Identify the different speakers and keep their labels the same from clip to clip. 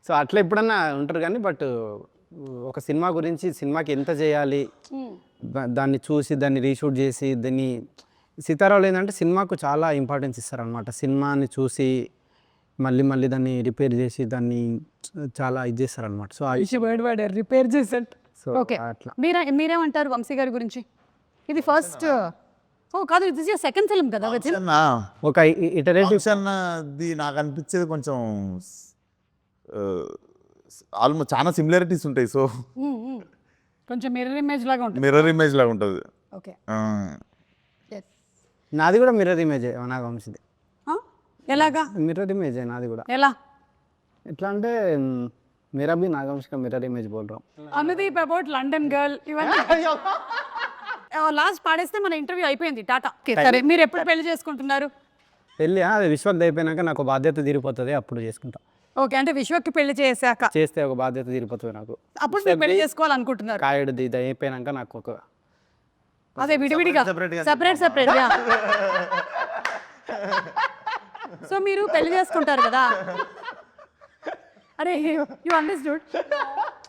Speaker 1: So అట్లా ఎప్పుడన్నా ఉంటారు కానీ బట్ ఒక సినిమా గురించి సినిమాకి ఎంత చేయాలి దాన్ని చూసి దాన్ని రీషూట్ చేసి దాన్ని సీతారావులు ఏంటంటే సినిమాకు చాలా ఇంపార్టెన్స్ ఇస్తారనమాట. సినిమాని చూసి మళ్ళీ మళ్ళీ దాన్ని రిపేర్ చేసి దాన్ని చాలా ఇది చేస్తారనమాట. సో
Speaker 2: రిపేర్ చేసేట్.
Speaker 1: సో
Speaker 2: ఓకే,
Speaker 1: అట్లా
Speaker 2: మీరేమంటారు వంశీ గారి గురించి? ఇది ఫస్ట్ కాదు, ఇది సెకండ్ ఫిల్మ్ కదా విత్ హిమ్.
Speaker 1: ఒక ఇటరేటివ్
Speaker 3: అన్నది నాకు అనిపించేది కొంచెం ఆల్మోస్ట్ చాలా సిమిలారిటీస్ ఉంటాయి. సో
Speaker 2: కొంచెం మిర్రర్ ఇమేజ్ లాగా ఉంటుంది.
Speaker 3: మిర్రర్ ఇమేజ్ లాగా ఉంటుంది.
Speaker 2: ఓకే,
Speaker 1: నాది కూడా మిర్రర్ ఇమేజ్ నాకు వంశీది.
Speaker 2: ఎలాగా
Speaker 1: మిర్రర్ ఇమేజ్ నాది కూడా.
Speaker 2: ఎలా?
Speaker 1: ఎట్లా అంటే मेरा भी नागवंश का मिरर इमेज बोल रहा हूँ.
Speaker 2: అనుదీప్ అబౌట్ లండన్ గర్ల్ ఇవన్నీ లాస్ట్ పాడేస్తే మన ఇంటర్వ్యూ అయిపోయింది, టాటా. సరే, మీరు ఎప్పుడు పెళ్లి చేసుకుంటున్నారు?
Speaker 1: పెళ్ళి అది విశ్వక్ అయిపోయినాక నాకు బాధ్యత తీరిపోతుంది, అప్పుడు చేసుకుంటా.
Speaker 2: ఓకే, అంటే విశ్వక్కి పెళ్లి చేశాక
Speaker 1: చేస్తే ఒక బాధ్యత తీరిపోతుంది నాకు.
Speaker 2: అప్పుడు మీరు పెళ్లి చేసుకోవాలనుకుంటున్నారు?
Speaker 1: కాయడు ఇది అయిపోయినాక నాకు ఒక
Speaker 2: అదే విడివిడిగా సెపరేట్ సో మీరు పెళ్లి చేసుకుంటారు కదా. అరే, you understood?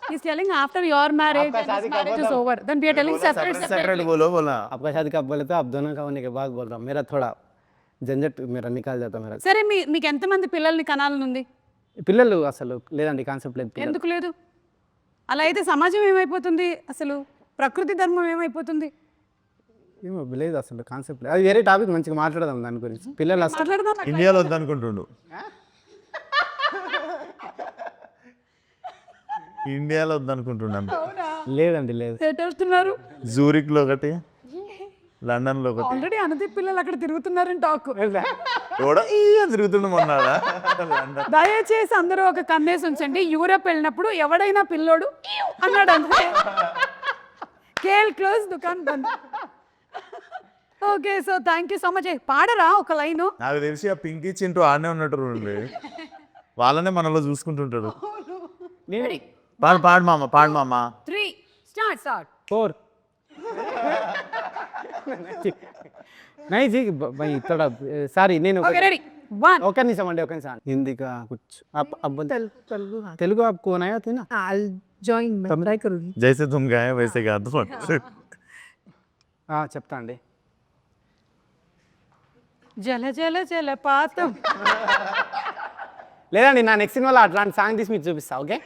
Speaker 2: He's telling after your marriage and his marriage is over, then we are telling separate.
Speaker 3: बोलो बोला
Speaker 1: आपका शादी कब बोले तो आप दोनों का होने के बाद बोल रहा हूँ. मेरा थोड़ा झंझट मेरा निकाल जाता मेरा.
Speaker 2: సరే, మీకు ఎంతమంది పిల్లల్ని కనాలని ఉంది?
Speaker 1: పిల్లలు అసలు లేదండి, కాన్సెప్ట్ లేదు.
Speaker 2: ఎందుకు లేదు? అలా అయితే సమాజం ఏమైపోతుంది, అసలు ప్రకృతి ధర్మం ఏమైపోతుంది?
Speaker 1: ఏమో లేదు అసలు కాన్సెప్ట్ లేదు. అది వేరే టాపిక్, మంచిగా మాట్లాడదాం దాని గురించి. పిల్లలు అసలు
Speaker 2: మాట్లాడదాం.
Speaker 3: ఇండియాలో వద్దనుకుంటుండు. ఇండియాలో వద్దనుకుంటున్నాను.
Speaker 1: లేదండి లేదు.
Speaker 2: ఎటు వెళ్తున్నారు?
Speaker 3: జూరిక్లో ఒకటి, లండన్లో ఒకటి.
Speaker 2: ఆల్రెడీ అనుదీప్ పిల్లలు అక్కడ తిరుగుతున్నారని టాక్.
Speaker 3: కూడా తిరుగుతుండే మొన్నాడా.
Speaker 2: దయచేసి అందరూ ఒక కన్నేసి ఉంచండి. యూరప్ వెళ్ళినప్పుడు ఎవడైనా పిల్లోడు అన్నాడు అంటే కేల్ క్లోజ్, దుకాన్ బంద్. Okay, so thank you so much. పాడరా ఒక లైను?
Speaker 3: నాకు తెలిసి ఆ పింకీ చింటూ ఆడనే ఉన్నట్టు వాళ్ళనే మనలో చూసుకుంటుంటాడు. పాడు పాడు మామ, పాడు మామ.
Speaker 2: 3 స్టార్ట్
Speaker 1: 4 नहीं जी भाई थोड़ा సారీ నేను
Speaker 2: ఓకే, రెడీ 1
Speaker 1: ఒక నిమిషం అండి, ఒక నిమిషం. హిందీ का कुछ आप अब तेलुगु आपको नहीं आती ना?
Speaker 4: I'll join. मैं ट्राई करूँगी.
Speaker 3: జైసే తుమ్ గాయే వైసే గా దో.
Speaker 1: చెప్తా అండి.
Speaker 2: జల జల జల పాతం.
Speaker 1: లేదండి, నా నెక్స్ట్ సినిమాలో అట్లాంటి సాంగ్ తీసి మీకు చూపిస్తా. ఓకే.